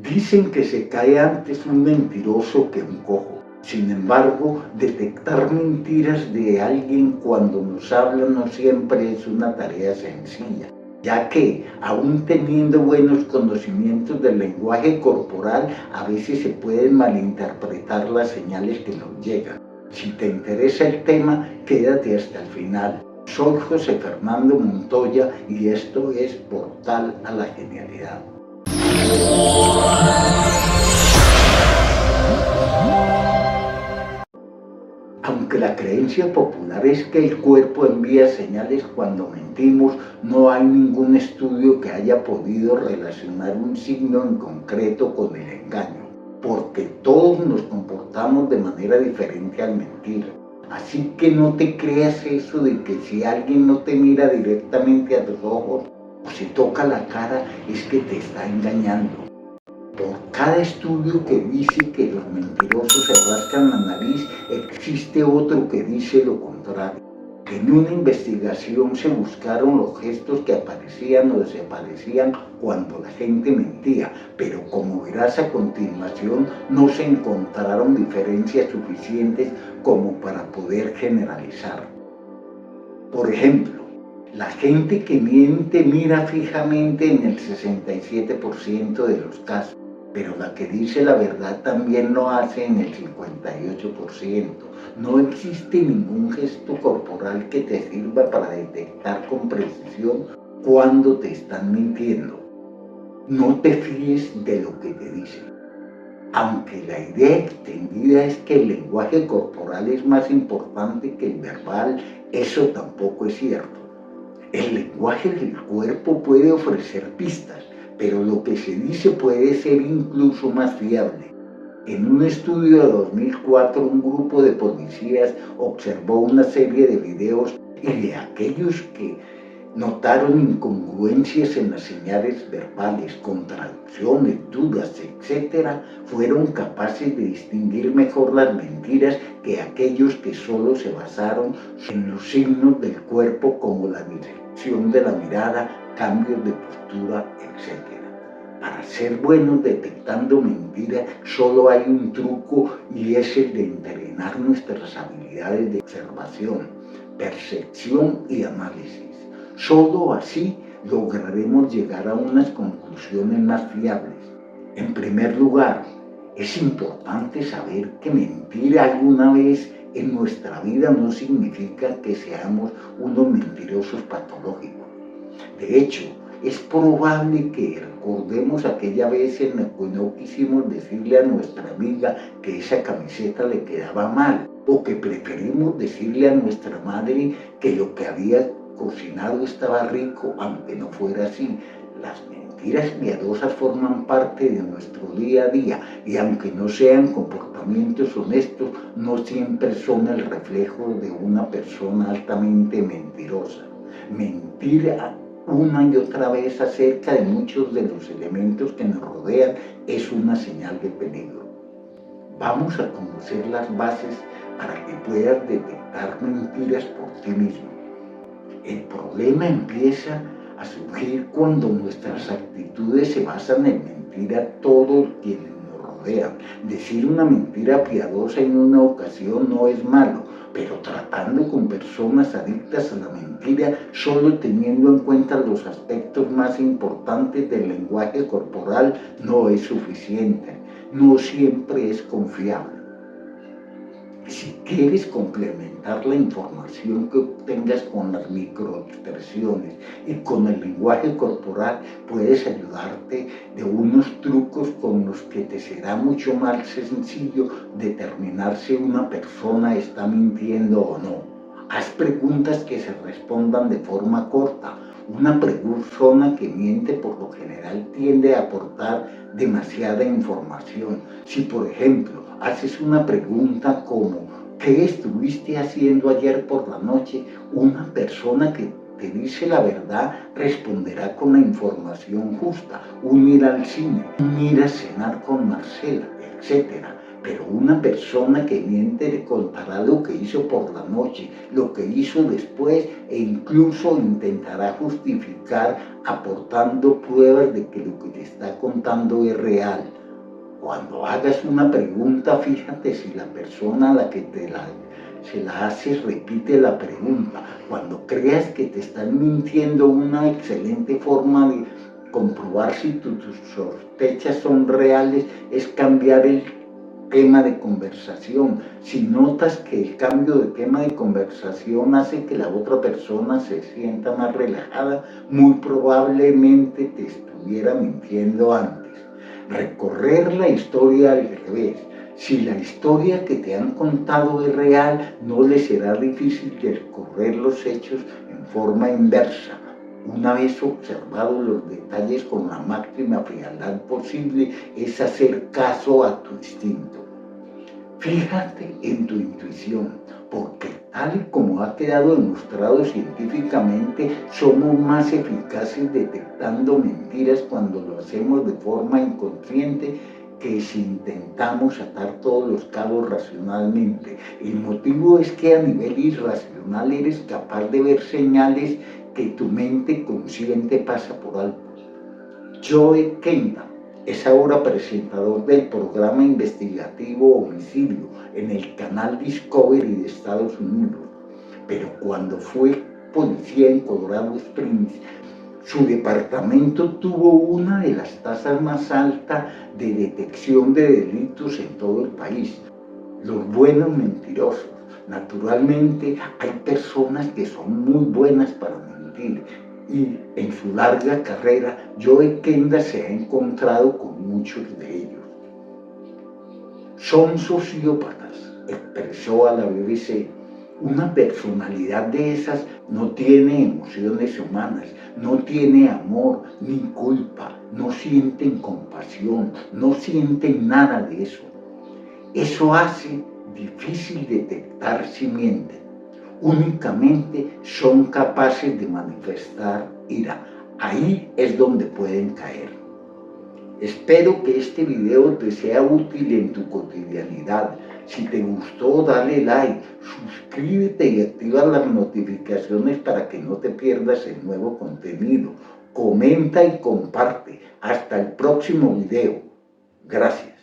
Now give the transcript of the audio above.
Dicen que se cae antes un mentiroso que un cojo. Sin embargo, detectar mentiras de alguien cuando nos habla no siempre es una tarea sencilla, ya que, aún teniendo buenos conocimientos del lenguaje corporal, a veces se pueden malinterpretar las señales que nos llegan. Si te interesa el tema, quédate hasta el final. Soy José Fernando Montoya y esto es Portal a la Genialidad. Aunque la creencia popular es que el cuerpo envía señales cuando mentimos, no hay ningún estudio que haya podido relacionar un signo en concreto con el engaño, porque todos nos comportamos de manera diferente al mentir. Así que no te creas eso de que si alguien no te mira directamente a los ojos o si toca la cara es que te está engañando. Por cada estudio que dice que los mentirosos se rascan la nariz, existe otro que dice lo contrario. En una investigación se buscaron los gestos que aparecían o desaparecían cuando la gente mentía, pero como verás a continuación, no se encontraron diferencias suficientes como para poder generalizar. Por ejemplo, la gente que miente mira fijamente en el 67% de los casos, pero la que dice la verdad también lo hace en el 58%. No existe ningún gesto corporal que te sirva para detectar con precisión cuando te están mintiendo. No te fíes de lo que te dicen. Aunque la idea extendida es que el lenguaje corporal es más importante que el verbal, eso tampoco es cierto. El lenguaje del cuerpo puede ofrecer pistas, pero lo que se dice puede ser incluso más fiable. En un estudio de 2004, un grupo de policías observó una serie de videos y de aquellos que notaron incongruencias en las señales verbales, contradicciones, dudas, etc., fueron capaces de distinguir mejor las mentiras que aquellos que solo se basaron en los signos del cuerpo como la dirección de la mirada, cambios de postura, etc. Para ser buenos detectando mentiras solo hay un truco y es el de entrenar nuestras habilidades de observación, percepción y análisis. Solo así lograremos llegar a unas conclusiones más fiables. En primer lugar, es importante saber que mentir alguna vez en nuestra vida no significa que seamos unos mentirosos patológicos. De hecho, es probable que recordemos aquella vez en la que no quisimos decirle a nuestra amiga que esa camiseta le quedaba mal, o que preferimos decirle a nuestra madre que lo que había cocinado estaba rico, aunque no fuera así. Las mentiras piadosas forman parte de nuestro día a día y aunque no sean comportamientos honestos, no siempre son el reflejo de una persona altamente mentirosa. Mentir una y otra vez acerca de muchos de los elementos que nos rodean es una señal de peligro. Vamos a conocer las bases para que puedas detectar mentiras por ti mismo. El problema empieza a surgir cuando nuestras actitudes se basan en mentir a todos quienes nos rodean. Decir una mentira piadosa en una ocasión no es malo, pero tratando con personas adictas a la mentira, solo teniendo en cuenta los aspectos más importantes del lenguaje corporal, no es suficiente. No siempre es confiable. Si quieres complementar la información que obtengas con las microexpresiones y con el lenguaje corporal, puedes ayudarte de unos trucos con los que te será mucho más sencillo determinar si una persona está mintiendo o no. Haz preguntas que se respondan de forma corta. Una persona que miente por lo general tiende a aportar demasiada información. Si, por ejemplo, haces una pregunta como ¿qué estuviste haciendo ayer por la noche?, una persona que te dice la verdad responderá con la información justa: un ir al cine, un ir a cenar con Marcela, etc. Pero una persona que miente le contará lo que hizo por la noche, lo que hizo después e incluso intentará justificar aportando pruebas de que lo que te está contando es real. Cuando hagas una pregunta, fíjate si la persona a la que se la haces repite la pregunta. Cuando creas que te están mintiendo, una excelente forma de comprobar si tus sospechas son reales es cambiar el tema de conversación. Si notas que el cambio de tema de conversación hace que la otra persona se sienta más relajada, muy probablemente te estuviera mintiendo antes. Recorrer la historia al revés. Si la historia que te han contado es real, no le será difícil recorrer los hechos en forma inversa. Una vez observados los detalles con la máxima frialdad posible, es hacer caso a tu instinto. Fíjate en tu intuición, porque tal y como ha quedado demostrado científicamente, somos más eficaces detectando mentiras cuando lo hacemos de forma inconsciente que si intentamos atar todos los cabos racionalmente. El motivo es que a nivel irracional eres capaz de ver señales que tu mente consciente pasa por alto. Joe Kenda es ahora presentador del programa investigativo Homicidio en el canal Discovery de Estados Unidos. Pero cuando fue policía en Colorado Springs, su departamento tuvo una de las tasas más altas de detección de delitos en todo el país. Los buenos mentirosos. Naturalmente hay personas que son muy buenas para mentir y en su larga carrera Joe Kenda se ha encontrado con muchos de ellos. Son sociópatas, expresó a la BBC. Una personalidad de esas no tiene emociones humanas, no tiene amor ni culpa, no sienten compasión, no sienten nada de eso. Eso hace difícil detectar si mienten. Únicamente son capaces de manifestar ira. Ahí es donde pueden caer. Espero que este video te sea útil en tu cotidianidad. Si te gustó, dale like, suscríbete y activa las notificaciones para que no te pierdas el nuevo contenido. Comenta y comparte. Hasta el próximo video. Gracias.